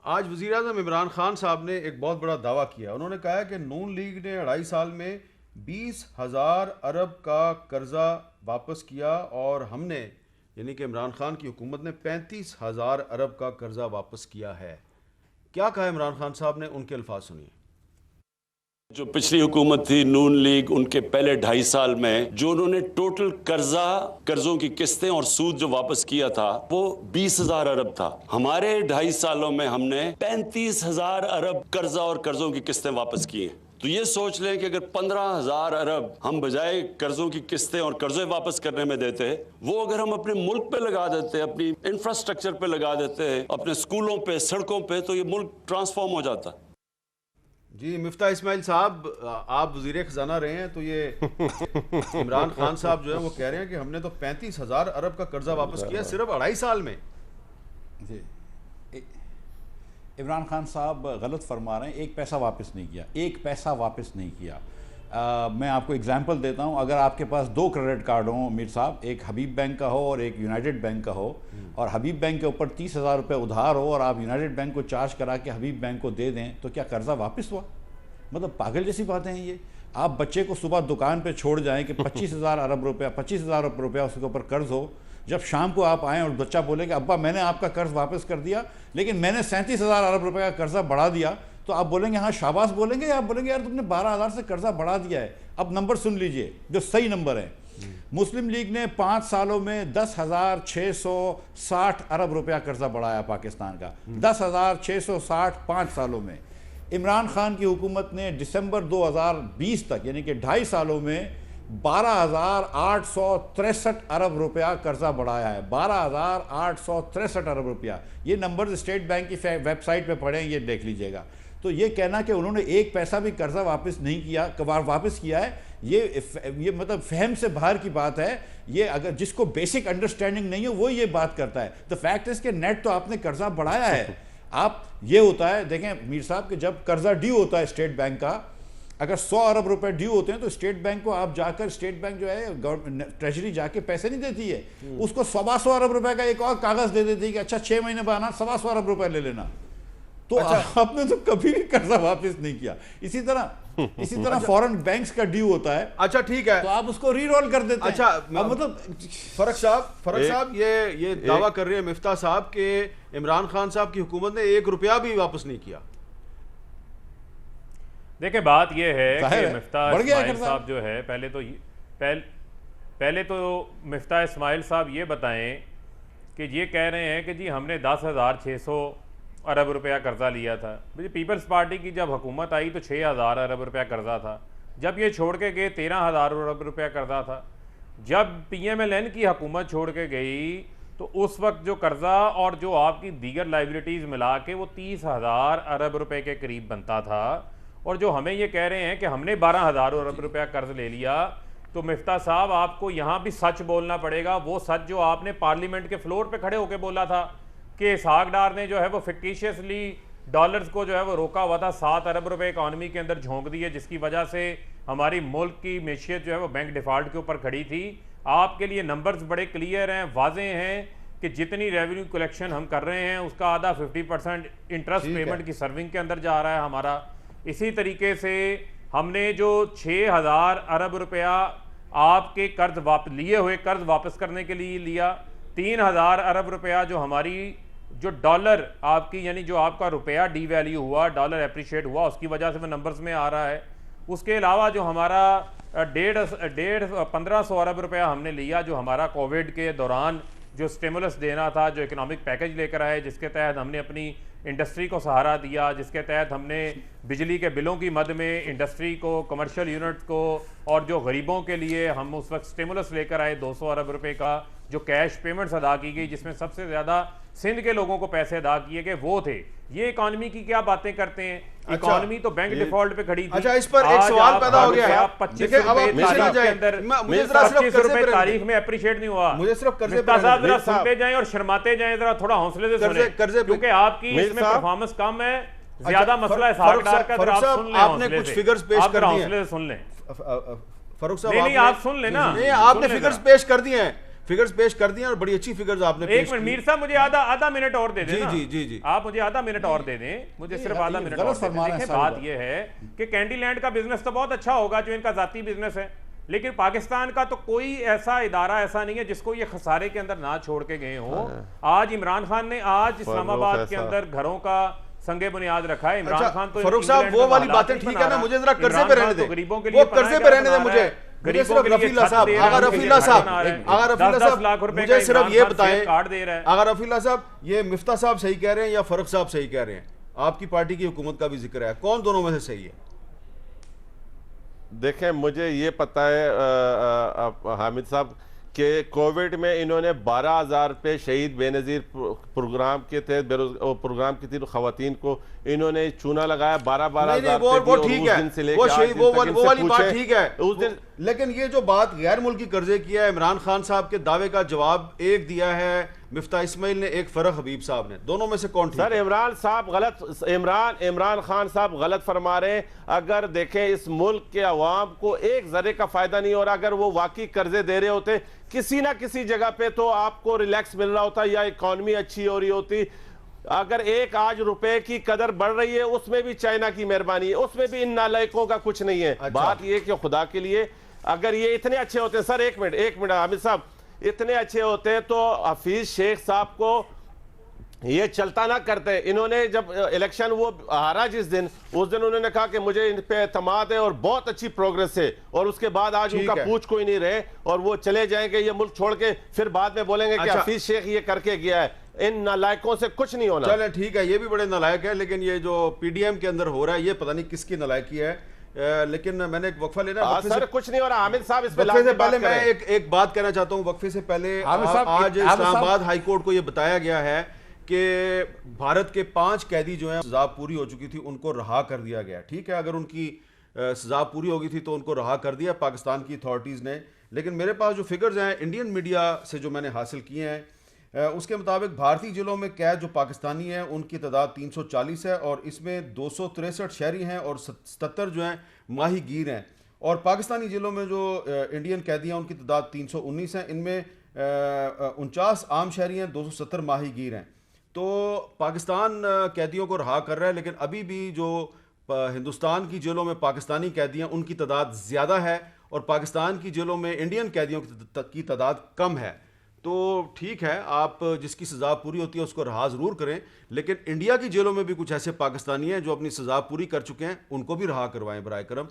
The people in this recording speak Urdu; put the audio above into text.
آج وزیراعظم عمران خان صاحب نے ایک بہت بڑا دعویٰ کیا. انہوں نے کہا کہ نون لیگ نے 2.5 سال میں 20,000 ارب کا قرضہ واپس کیا اور ہم نے یعنی کہ عمران خان کی حکومت نے 35,000 ارب کا قرضہ واپس کیا ہے. کیا کہا عمران خان صاحب نے؟ ان کے الفاظ سنیے. جو پچھلی حکومت تھی نون لیگ، ان کے پہلے 2.5 سال میں جو انہوں نے ٹوٹل قرضوں کی قسطیں اور سود جو واپس کیا تھا وہ 20,000 ارب تھا. ہمارے 2.5 سالوں میں ہم نے 35,000 ارب قرضہ اور قرضوں کی قسطیں واپس کی ہیں. تو یہ سوچ لیں کہ اگر 15,000 ارب ہم بجائے قرضوں کی قسطیں اور قرضے واپس کرنے میں دیتے، وہ اگر ہم اپنے ملک پہ لگا دیتے، اپنی انفراسٹرکچر پہ لگا دیتے، اپنے سکولوں پہ، سڑکوں پہ، تو یہ ملک ٹرانسفارم ہو جاتا. جی مفتاح اسماعیل صاحب، آپ وزیر خزانہ رہے ہیں، تو یہ عمران خان صاحب جو ہے وہ کہہ رہے ہیں کہ ہم نے تو 35,000 ارب کا قرضہ واپس کیا صرف 2.5 سال میں. جی عمران خان صاحب غلط فرما رہے ہیں. ایک پیسہ واپس نہیں کیا، ایک پیسہ واپس نہیں کیا. میں آپ کو اگزامپل دیتا ہوں. اگر آپ کے پاس 2 کریڈٹ کارڈ ہوں میر صاحب، ایک حبیب بینک کا ہو اور ایک یونائٹڈ بینک کا ہو، اور حبیب بینک کے اوپر 30,000 روپے ادھار ہو اور آپ یونائٹڈ بینک کو چارج کرا کے حبیب بینک کو دے دیں، تو کیا قرضہ واپس ہوا؟ مطلب پاگل جیسی باتیں ہیں یہ. آپ بچے کو صبح دکان پہ چھوڑ جائیں کہ 25,000 ارب روپیہ 25,000 روپیہ اس کے اوپر قرض ہو، جب شام کو آپ آئیں اور بچہ بولے کہ ابا میں نے آپ کا قرض واپس کر دیا لیکن میں نے 37,000 ارب روپے کا قرضہ بڑھا دیا، تو آپ بولیں گے ہاں شاباش بولیں گے، یا آپ بولیں گے یار تم نے 12,000 سے قرضہ بڑھا دیا ہے؟ اب نمبر سن لیجئے جو صحیح نمبر ہیں. مسلم لیگ نے 5 سالوں میں 10,660 ارب روپیہ قرضہ بڑھایا پاکستان کا. 10,660 5 سالوں میں. عمران خان کی حکومت نے دسمبر 2020 تک یعنی کہ 2.5 سالوں میں 12,863 ارب روپیہ قرضہ بڑھایا ہے. 12,863 ارب روپیہ. یہ نمبرز اسٹیٹ بینک کی ویب سائٹ پہ پڑھیں، یہ دیکھ لیجئے گا. تو یہ کہنا کہ انہوں نے ایک پیسہ بھی قرضہ واپس نہیں کیا، واپس کیا ہے، یہ مطلب فہم سے باہر کی بات ہے. یہ اگر جس کو بیسک انڈرسٹینڈنگ نہیں ہے وہ یہ بات کرتا ہے. دا فیکٹ از کہ نیٹ تو آپ نے قرضہ بڑھایا ہے. آپ یہ ہوتا ہے دیکھیں میر صاحب کہ جب قرضہ ڈیو ہوتا ہے اسٹیٹ بینک کا، اگر 100 ارب روپے ڈیو ہوتے ہیں تو اسٹیٹ بینک کو آپ جا کر، اسٹیٹ بینک جو ہے ٹریجری جا کے پیسے نہیں دیتی ہے، اس کو 125 ارب روپے کا ایک اور کاغذ دے دیتی ہے کہ اچھا 6 مہینے بعد 125 ارب روپے لے لینا. تو آپ نے تو کبھی بھی قرضہ واپس نہیں کیا. اسی طرح فورن بینکس کا ڈیو ہوتا ہے. اچھا ٹھیک ہے، تو آپ اس کو ری رول کر دیتے ہیں. اچھا مطلب فرق صاحب یہ دعویٰ کر رہے ہیں مفتاح صاحب کہ عمران خان صاحب کی حکومت نے 1 روپیہ بھی واپس نہیں کیا. دیکھیں بات یہ ہے کہ مفتاح اسماعیل صاحب جو ہے پہلے تو مفتاح اسماعیل صاحب یہ بتائیں کہ یہ کہہ رہے ہیں کہ جی ہم نے 10,600 ارب روپیہ قرضہ لیا تھا. پیپلز پارٹی کی جب حکومت آئی تو 6,000 ارب روپیہ قرضہ تھا. جب یہ چھوڑ کے گئے 13,000 ارب روپیہ قرضہ تھا. جب PMLN کی حکومت چھوڑ کے گئی تو اس وقت جو قرضہ اور جو آپ کی دیگر لائبلٹیز ملا کے وہ 30,000 ارب روپے کے قریب بنتا تھا. اور جو ہمیں یہ کہہ رہے ہیں کہ ہم نے 12,000 ارب روپیہ قرض لے لیا، تو مفتاح صاحب آپ کو یہاں بھی سچ بولنا پڑے گا. وہ سچ جو آپ نے پارلیمنٹ کے فلور پہ کھڑے ہو کے بولا تھا کہ اسحاق ڈار نے جو ہے وہ فکٹیشیسلی ڈالرز کو جو ہے وہ روکا ہوا تھا، 7 ارب روپے اکانومی کے اندر جھونک دیے، جس کی وجہ سے ہماری ملک کی معیشت جو ہے وہ بینک ڈیفالٹ کے اوپر کھڑی تھی. آپ کے لیے نمبرز بڑے کلیئر ہیں، واضح ہیں کہ جتنی ریونیو کلیکشن ہم کر رہے ہیں اس کا آدھا 50% انٹرسٹ پیمنٹ کی سرونگ کے اندر جا رہا ہے ہمارا. اسی طریقے سے ہم نے جو 6,000 ارب روپیہ آپ کے قرض لیے ہوئے قرض واپس کرنے کے لیے لیا، 3,000 ارب روپیہ جو ہماری جو ڈالر آپ کی یعنی جو آپ کا روپیہ ڈی ویلیو ہوا، ڈالر اپریشیٹ ہوا، اس کی وجہ سے وہ نمبرز میں آ رہا ہے. اس کے علاوہ جو ہمارا 1,500 ارب روپیہ ہم نے لیا، جو ہمارا کووڈ کے دوران جو سٹیمولس دینا تھا، جو اکنامک پیکج لے کر آئے، جس کے تحت ہم نے اپنی انڈسٹری کو سہارا دیا، جس کے تحت ہم نے بجلی کے بلوں کی مد میں انڈسٹری کو، کمرشل یونٹ کو، اور جو غریبوں کے لیے ہم اس وقت سٹیمولس لے کر آئے 200 ارب روپے کا، جو کیش پیمنٹس ادا کی گئی، جس میں سب سے زیادہ سندھ کے لوگوں کو پیسے ادا کیے گئے وہ تھے. یہ اکانومی کی کیا باتیں کرتے ہیں؟ اکانومی تو بینک ڈیفالٹ پہ کھڑی تھی. اچھا اس پر ایک سوال پیدا ہو گیا ہے. 25 روپے تاریخ میں اپریشیٹ نہیں ہوا. مجھے صرف قرضے مفتاح صاحب ذرا سنتے جائیں اور شرماتے جائیں، ذرا تھوڑا حوصلے سے سنیں، کیونکہ آپ کی اس میں پرفارمنس کم ہے. زیادہ مسئلہ ہے اسحاق ڈار کا. آپ سن لیں، آپ نے کچھ فگرز پیش کر دیے ہیں. حوصلے سے سن لیں. فاروق صاحب نہیں آپ سن لیں نا. آپ نے فگرز پیش کر دیے ہیں. فگرز پیش کر دیے اور بڑی اچھی فگرز آپ نے ایک پیش منٹ کی. میر صاحب مجھے آدھا منٹ اور دے دیں نا. جی. آپ مجھے آدھا منٹ اور دے دیں, مجھے صرف آدھا منٹ اور دے دیں. دیکھیں بات یہ ہے کہ کینڈی لینڈ کا بزنس تو بہت اچھا ہوگا جو ان کا ذاتی بزنس ہے, لیکن پاکستان کا تو کوئی ایسا ادارہ ایسا نہیں ہے جس کو یہ خسارے کے اندر نہ چھوڑ کے گئے ہوں. آج عمران خان نے آج اسلام آباد کے اندر گھروں کا سنگ بنیاد رکھا ہے. عمران خان تو فاروق صاحب وہ والی باتیں ٹھیک ہے نا, مجھے ذرا قرضے پہ رہنے دیں, وہ قرضے پہ رہنے دیں مجھے صرف رفیع اللہ صاحب, آغا رفیع اللہ صاحب مجھے صرف یہ بتائیں, آغا رفیع اللہ صاحب یہ مفتاح صاحب صحیح کہہ رہے ہیں یا فاروق صاحب صحیح کہہ رہے ہیں؟ آپ کی پارٹی کی حکومت کا بھی ذکر ہے, کون دونوں میں سے صحیح ہے؟ دیکھیں مجھے یہ پتہ ہے حامد صاحب کہ کووڈ میں انہوں نے 12,000 روپے شہید بے نظیر پروگرام کے تحت پروگرام کی تھی خواتین کو انہوں نے چونا لگایا 12,000 وہ ٹھیک ہے, وہ والی بات ٹھیک ہے, لیکن یہ جو بات غیر ملکی قرضے کی ہے, عمران خان صاحب کے دعوے کا جواب ایک دیا ہے مفتاح اسماعیل نے, ایک فرح حبیب صاحب نے, دونوں میں سے کون ٹھیک ہے؟ سر عمران صاحب غلط, عمران خان صاحب غلط فرما رہے ہیں. اگر دیکھیں اس ملک کے عوام کو ایک ذرے کا فائدہ نہیں ہو رہا, اگر وہ واقعی قرضے دے رہے ہوتے کسی نہ کسی جگہ پہ تو آپ کو ریلیکس مل رہا ہوتا یا اکانومی اچھی ہو رہی ہوتی. اگر ایک آج روپے کی قدر بڑھ رہی ہے اس میں بھی چائنا کی مہربانی ہے, اس میں بھی ان نالائقوں کا کچھ نہیں ہے. بات یہ کہ خدا کے لیے اگر یہ اتنے اچھے ہوتے ہیں, سر ایک منٹ حامد صاحب, اتنے اچھے ہوتے ہیں تو حفیظ شیخ صاحب کو یہ چلتا نہ کرتے. انہوں نے جب الیکشن وہ ہارا جس دن, اس دن انہوں نے کہا کہ مجھے ان پہ اعتماد ہے اور بہت اچھی پروگرس ہے, اور اس کے بعد آج ان کا پوچھ کوئی نہیں رہے اور وہ چلے جائیں گے یہ ملک چھوڑ کے, پھر بعد میں بولیں گے کہ حفیظ شیخ یہ کر کے گیا ہے. ان نالائقوں سے کچھ نہیں ہونا. چلیں ٹھیک ہے, یہ بھی بڑے نالائق ہے, لیکن یہ جو پی ڈی ایم کے اندر ہو رہا ہے یہ پتہ نہیں کس کی نالائقی ہے. لیکن میں نے ایک وقفہ لینا, سر کچھ نہیں ہو رہا. حامد صاحب اس پہ وقفے سے پہلے میں ایک بات کہنا چاہتا ہوں. وقفے سے پہلے آج اسلام آباد ہائی کورٹ کو یہ بتایا گیا ہے کہ بھارت کے 5 قیدی جو ہیں سزا پوری ہو چکی تھی ان کو رہا کر دیا گیا. ٹھیک ہے, اگر ان کی سزا پوری ہو گئی تھی تو ان کو رہا کر دیا پاکستان کی اتھارٹیز نے. لیکن میرے پاس جو فگرز ہیں انڈین میڈیا سے جو میں نے حاصل کیے ہیں اس کے مطابق بھارتی جیلوں میں قید جو پاکستانی ہیں ان کی تعداد 340 ہے, اور اس میں 263 شہری ہیں اور 77 جو ہیں ماہی گیر ہیں. اور پاکستانی جیلوں میں جو انڈین قیدی ہیں ان کی تعداد 319 ہیں, ان میں 49 عام شہری ہیں, 270 ماہی گیر ہیں. تو پاکستان قیدیوں کو رہا کر رہا ہے, لیکن ابھی بھی جو ہندوستان کی جیلوں میں پاکستانی قیدی ہیں ان کی تعداد زیادہ ہے, اور پاکستان کی جیلوں میں انڈین قیدیوں کی تعداد کم ہے. تو ٹھیک ہے, آپ جس کی سزا پوری ہوتی ہے اس کو رہا ضرور کریں, لیکن انڈیا کی جیلوں میں بھی کچھ ایسے پاکستانی ہیں جو اپنی سزا پوری کر چکے ہیں, ان کو بھی رہا کروائیں برائے کرم.